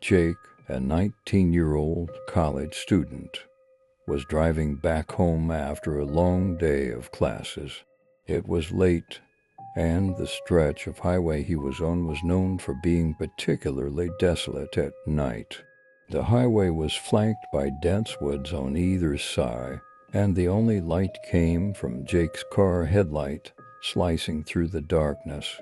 Jake, a 19-year-old college student, was driving back home after a long day of classes. It was late, and the stretch of highway he was on was known for being particularly desolate at night. The highway was flanked by dense woods on either side, and the only light came from Jake's car headlight slicing through the darkness.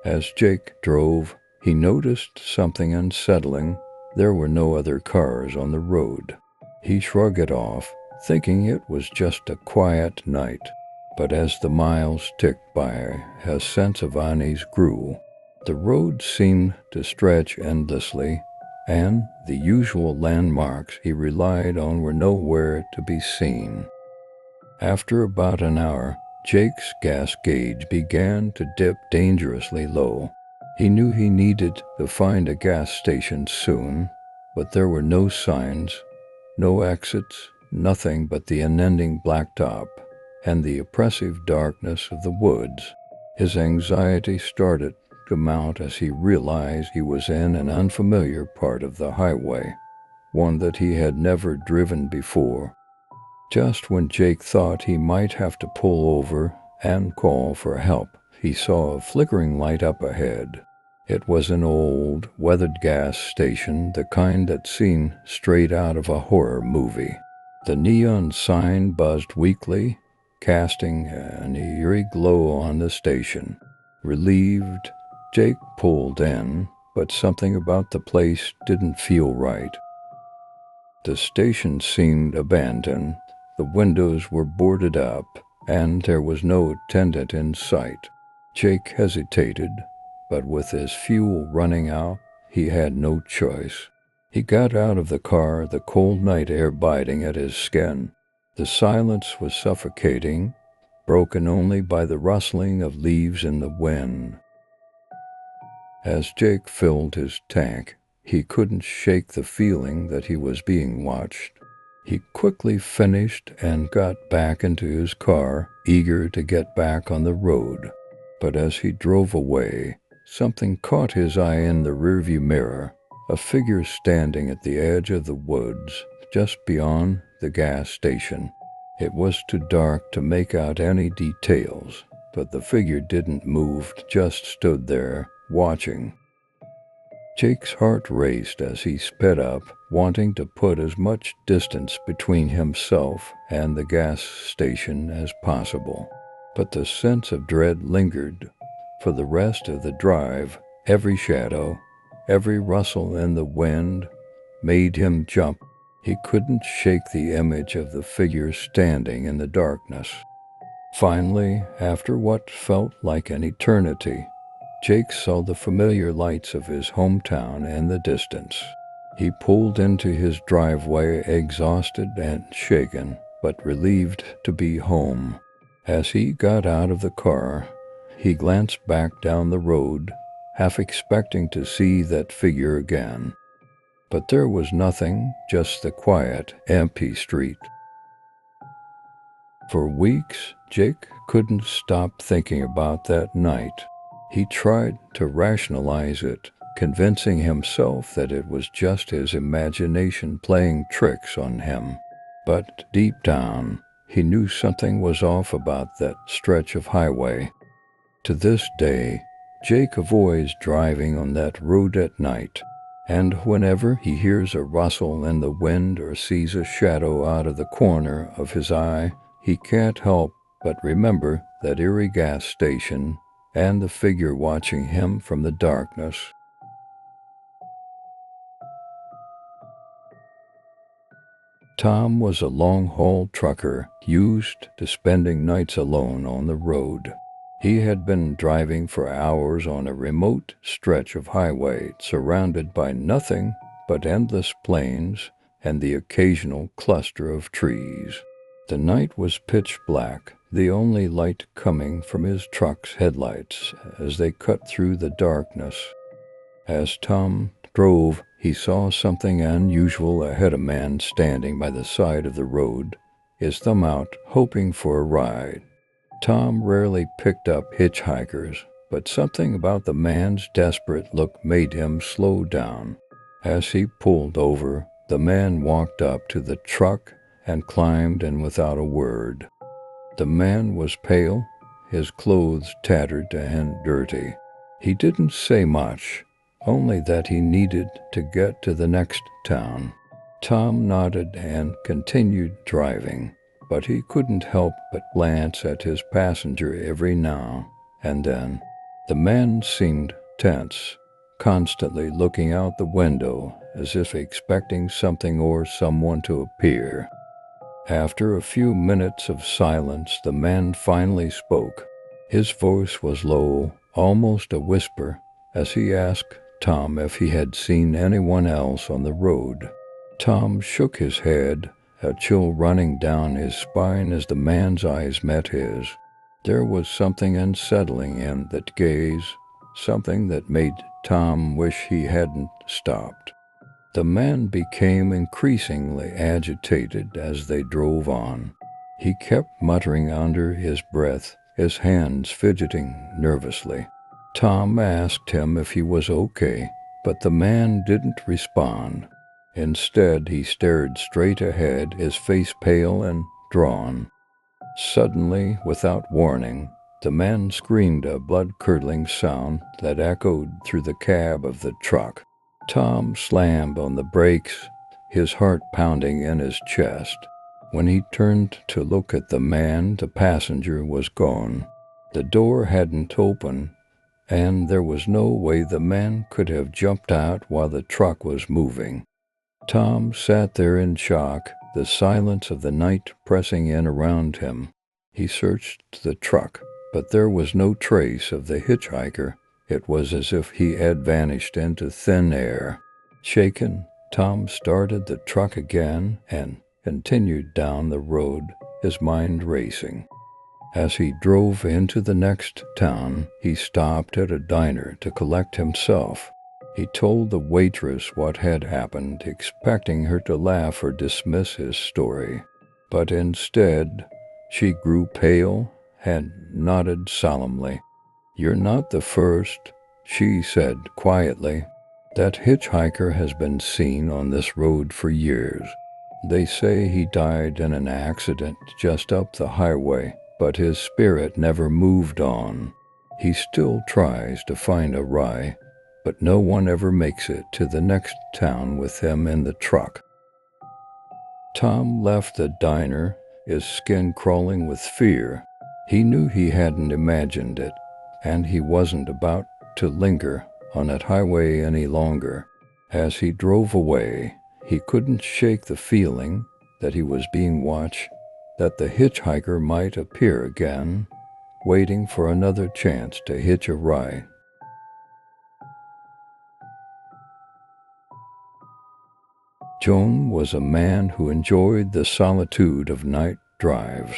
As Jake drove, he noticed something unsettling. There were no other cars on the road. He shrugged it off, thinking it was just a quiet night. But as the miles ticked by, his sense of unease grew. The road seemed to stretch endlessly, and the usual landmarks he relied on were nowhere to be seen. After about an hour, Jake's gas gauge began to dip dangerously low. He knew he needed to find a gas station soon, but there were no signs, no exits, nothing but the unending blacktop and the oppressive darkness of the woods. His anxiety started to mount as he realized he was in an unfamiliar part of the highway, one that he had never driven before. Just when Jake thought he might have to pull over and call for help, he saw a flickering light up ahead. It was an old, weathered gas station, the kind that seemed straight out of a horror movie. The neon sign buzzed weakly, casting an eerie glow on the station. Relieved, Jake pulled in, but something about the place didn't feel right. The station seemed abandoned. The windows were boarded up, and there was no attendant in sight. Jake hesitated, but with his fuel running out, he had no choice. He got out of the car, the cold night air biting at his skin. The silence was suffocating, broken only by the rustling of leaves in the wind. As Jake filled his tank, he couldn't shake the feeling that he was being watched. He quickly finished and got back into his car, eager to get back on the road. But as he drove away, something caught his eye in the rearview mirror, a figure standing at the edge of the woods, just beyond the gas station. It was too dark to make out any details, but the figure didn't move, just stood there, watching. Jake's heart raced as he sped up, wanting to put as much distance between himself and the gas station as possible. But the sense of dread lingered. For the rest of the drive, every shadow, every rustle in the wind made him jump. He couldn't shake the image of the figure standing in the darkness. Finally, after what felt like an eternity, Jake saw the familiar lights of his hometown in the distance. He pulled into his driveway, exhausted and shaken, but relieved to be home. As he got out of the car, he glanced back down the road, half expecting to see that figure again. But there was nothing, just the quiet, empty street. For weeks, Jake couldn't stop thinking about that night. He tried to rationalize it, convincing himself that it was just his imagination playing tricks on him. But deep down, he knew something was off about that stretch of highway. To this day, Jake avoids driving on that road at night, and whenever he hears a rustle in the wind or sees a shadow out of the corner of his eye, he can't help but remember that eerie gas station and the figure watching him from the darkness. Tom was a long-haul trucker, used to spending nights alone on the road. He had been driving for hours on a remote stretch of highway surrounded by nothing but endless plains and the occasional cluster of trees. The night was pitch black, the only light coming from his truck's headlights as they cut through the darkness. As Tom drove, he saw something unusual ahead, a man standing by the side of the road, his thumb out, hoping for a ride. Tom rarely picked up hitchhikers, but something about the man's desperate look made him slow down. As he pulled over, the man walked up to the truck and climbed in without a word. The man was pale, his clothes tattered and dirty. He didn't say much, only that he needed to get to the next town. Tom nodded and continued driving, but he couldn't help but glance at his passenger every now and then. The man seemed tense, constantly looking out the window as if expecting something or someone to appear. After a few minutes of silence, the man finally spoke. His voice was low, almost a whisper, as he asked Tom if he had seen anyone else on the road. Tom shook his head, a chill running down his spine as the man's eyes met his. There was something unsettling in that gaze, something that made Tom wish he hadn't stopped. The man became increasingly agitated as they drove on. He kept muttering under his breath, his hands fidgeting nervously. Tom asked him if he was okay, but the man didn't respond. Instead, he stared straight ahead, his face pale and drawn. Suddenly, without warning, the man screamed a blood-curdling sound that echoed through the cab of the truck. Tom slammed on the brakes, his heart pounding in his chest. When he turned to look at the man, the passenger was gone. The door hadn't opened, and there was no way the man could have jumped out while the truck was moving. Tom sat there in shock, the silence of the night pressing in around him. He searched the truck, but there was no trace of the hitchhiker. It was as if he had vanished into thin air. Shaken, Tom started the truck again and continued down the road, his mind racing. As he drove into the next town, he stopped at a diner to collect himself. He told the waitress what had happened, expecting her to laugh or dismiss his story. But instead, she grew pale and nodded solemnly. "You're not the first," she said quietly. "That hitchhiker has been seen on this road for years. They say he died in an accident just up the highway, but his spirit never moved on. He still tries to find a ride, but no one ever makes it to the next town with him in the truck." Tom left the diner, his skin crawling with fear. He knew he hadn't imagined it, and he wasn't about to linger on that highway any longer. As he drove away, he couldn't shake the feeling that he was being watched, that the hitchhiker might appear again, waiting for another chance to hitch a ride. Joan was a man who enjoyed the solitude of night drives.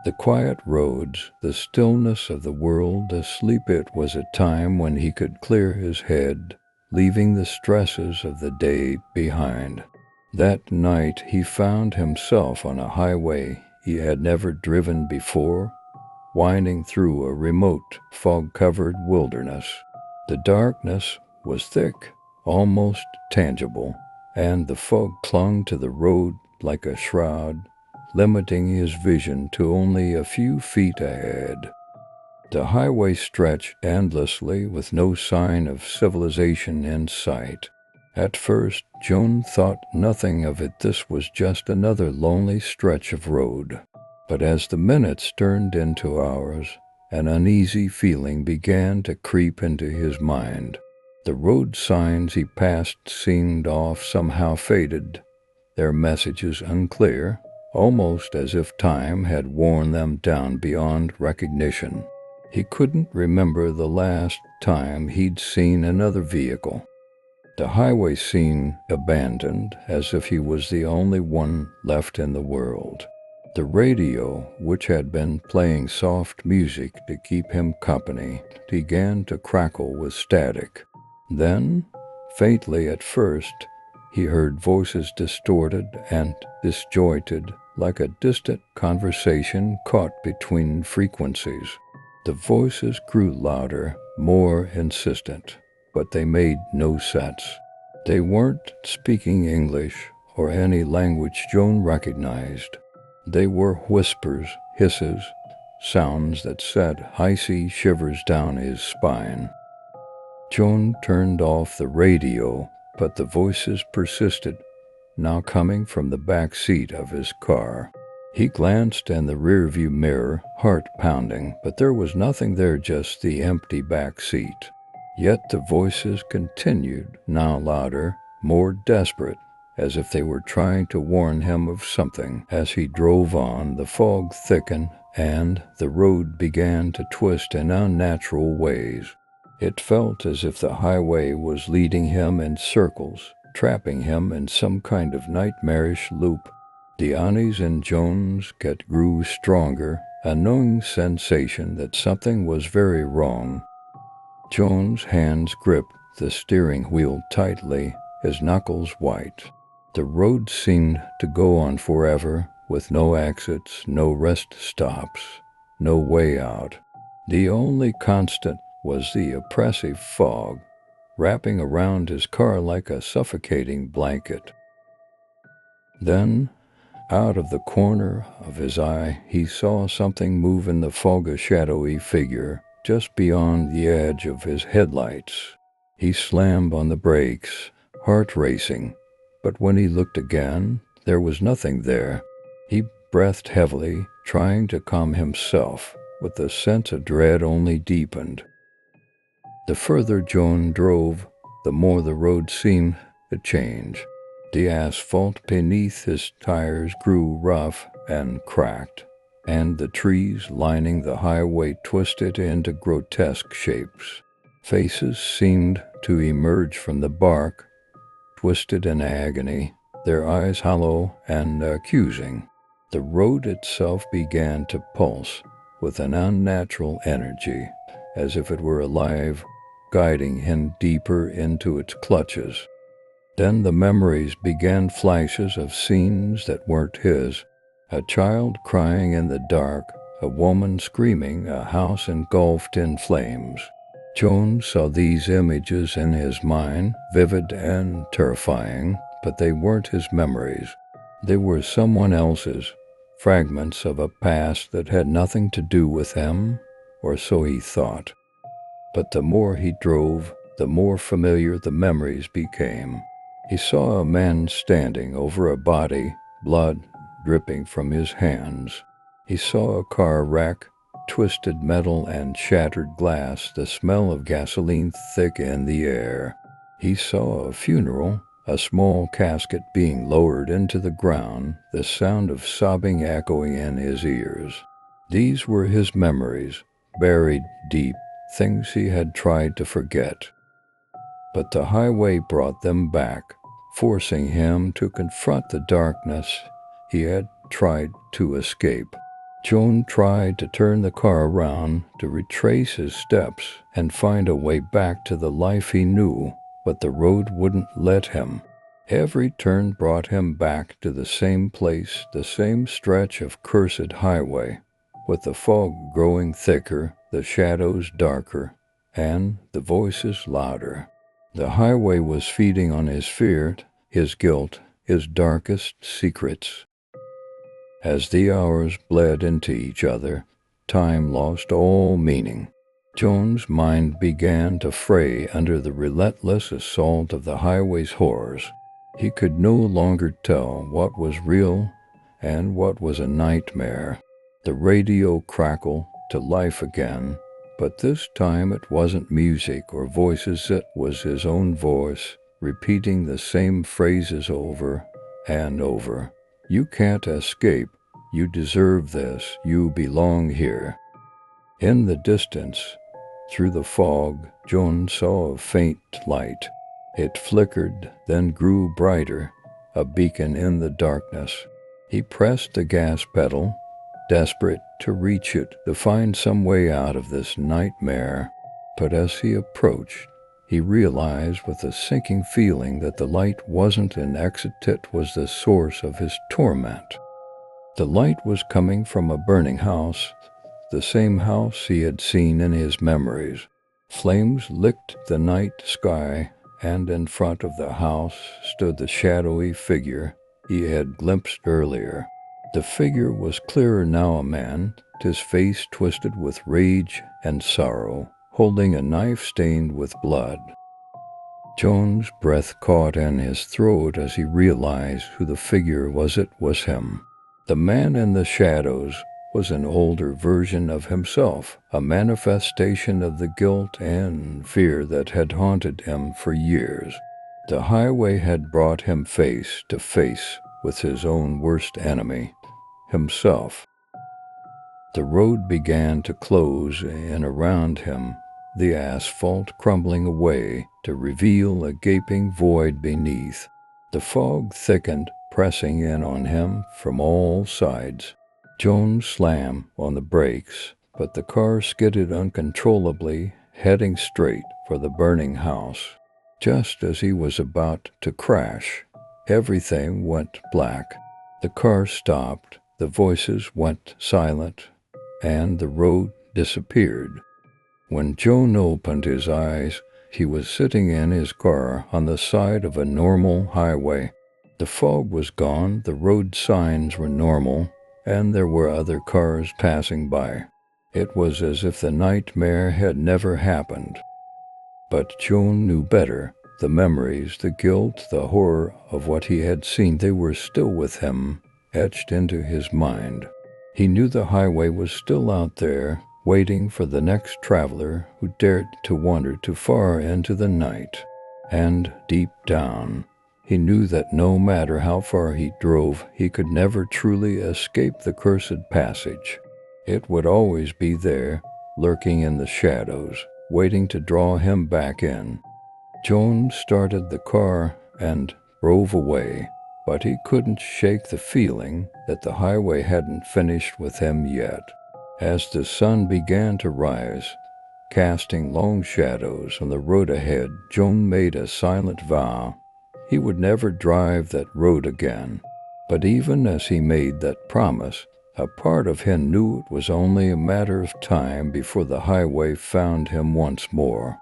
The quiet roads, the stillness of the world asleep. It was a time when he could clear his head, leaving the stresses of the day behind. That night he found himself on a highway he had never driven before, winding through a remote, fog-covered wilderness. The darkness was thick, almost tangible, and the fog clung to the road like a shroud, limiting his vision to only a few feet ahead. The highway stretched endlessly with no sign of civilization in sight. At first, Joan thought nothing of it. This was just another lonely stretch of road. But as the minutes turned into hours, an uneasy feeling began to creep into his mind. The road signs he passed seemed off, somehow faded, their messages unclear, almost as if time had worn them down beyond recognition. He couldn't remember the last time he'd seen another vehicle. The highway seemed abandoned, as if he was the only one left in the world. The radio, which had been playing soft music to keep him company, began to crackle with static. Then, faintly at first, he heard voices distorted and disjointed, like a distant conversation caught between frequencies. The voices grew louder, more insistent, but they made no sense. They weren't speaking English or any language Joan recognized. They were whispers, hisses, sounds that sent icy shivers down his spine. Joan turned off the radio, but the voices persisted, now coming from the back seat of his car. He glanced in the rearview mirror, heart pounding, but there was nothing there, just the empty back seat. Yet the voices continued, now louder, more desperate, as if they were trying to warn him of something. As he drove on, the fog thickened, and the road began to twist in unnatural ways. It felt as if the highway was leading him in circles, trapping him in some kind of nightmarish loop. The unease in Joan's gut grew stronger, a gnawing sensation that something was very wrong. Joan's hands gripped the steering wheel tightly, his knuckles white. The road seemed to go on forever, with no exits, no rest stops, no way out. The only constant was the oppressive fog, wrapping around his car like a suffocating blanket. Then, out of the corner of his eye, he saw something move in the fog, a shadowy figure, just beyond the edge of his headlights. He slammed on the brakes, heart racing, but when he looked again, there was nothing there. He breathed heavily, trying to calm himself, but the sense of dread only deepened. The further Joan drove, the more the road seemed to change. The asphalt beneath his tires grew rough and cracked, and the trees lining the highway twisted into grotesque shapes. Faces seemed to emerge from the bark, twisted in agony, their eyes hollow and accusing. The road itself began to pulse with an unnatural energy, as if it were alive, guiding him deeper into its clutches. Then the memories began, flashes of scenes that weren't his. A child crying in the dark, a woman screaming, a house engulfed in flames. Joan saw these images in his mind, vivid and terrifying, but they weren't his memories. They were someone else's, fragments of a past that had nothing to do with him, or so he thought. But the more he drove, the more familiar the memories became. He saw a man standing over a body, blood dripping from his hands. He saw a car wreck, twisted metal and shattered glass, the smell of gasoline thick in the air. He saw a funeral, a small casket being lowered into the ground, the sound of sobbing echoing in his ears. These were his memories, buried deep, things he had tried to forget. But the highway brought them back, forcing him to confront the darkness he had tried to escape. Joan tried to turn the car around, to retrace his steps and find a way back to the life he knew, but the road wouldn't let him. Every turn brought him back to the same place, the same stretch of cursed highway, with the fog growing thicker, the shadows darker, and the voices louder. The highway was feeding on his fear, his guilt, his darkest secrets. As the hours bled into each other, time lost all meaning. Joan's mind began to fray under the relentless assault of the highway's horrors. He could no longer tell what was real and what was a nightmare. The radio crackled to life again, but this time it wasn't music or voices, it was his own voice, repeating the same phrases over and over. You can't escape. You deserve this. You belong here. In the distance, through the fog, Joan saw a faint light. It flickered, then grew brighter, a beacon in the darkness. He pressed the gas pedal, desperate to reach it, to find some way out of this nightmare. But as he approached, he realized with a sinking feeling that the light wasn't an exit, it was the source of his torment. The light was coming from a burning house, the same house he had seen in his memories. Flames licked the night sky, and in front of the house stood the shadowy figure he had glimpsed earlier. The figure was clearer now a man, his face twisted with rage and sorrow, holding a knife stained with blood. Joan's breath caught in his throat as he realized who the figure was. It was him. The man in the shadows was an older version of himself, a manifestation of the guilt and fear that had haunted him for years. The highway had brought him face to face with his own worst enemy, himself. The road began to close in around him, the asphalt crumbling away to reveal a gaping void beneath. The fog thickened, pressing in on him from all sides. Joan slammed on the brakes, but the car skidded uncontrollably, heading straight for the burning house. Just as he was about to crash, everything went black. The car stopped, the voices went silent, and the road disappeared. When Joan opened his eyes, he was sitting in his car on the side of a normal highway. The fog was gone, the road signs were normal, and there were other cars passing by. It was as if the nightmare had never happened. But Joan knew better. The memories, the guilt, the horror of what he had seen, they were still with him, etched into his mind. He knew the highway was still out there, waiting for the next traveler who dared to wander too far into the night. And deep down, he knew that no matter how far he drove, he could never truly escape the cursed passage. It would always be there, lurking in the shadows, waiting to draw him back in. Joan started the car and drove away, but he couldn't shake the feeling that the highway hadn't finished with him yet. As the sun began to rise, casting long shadows on the road ahead, Joan made a silent vow. He would never drive that road again. But even as he made that promise, a part of him knew it was only a matter of time before the highway found him once more.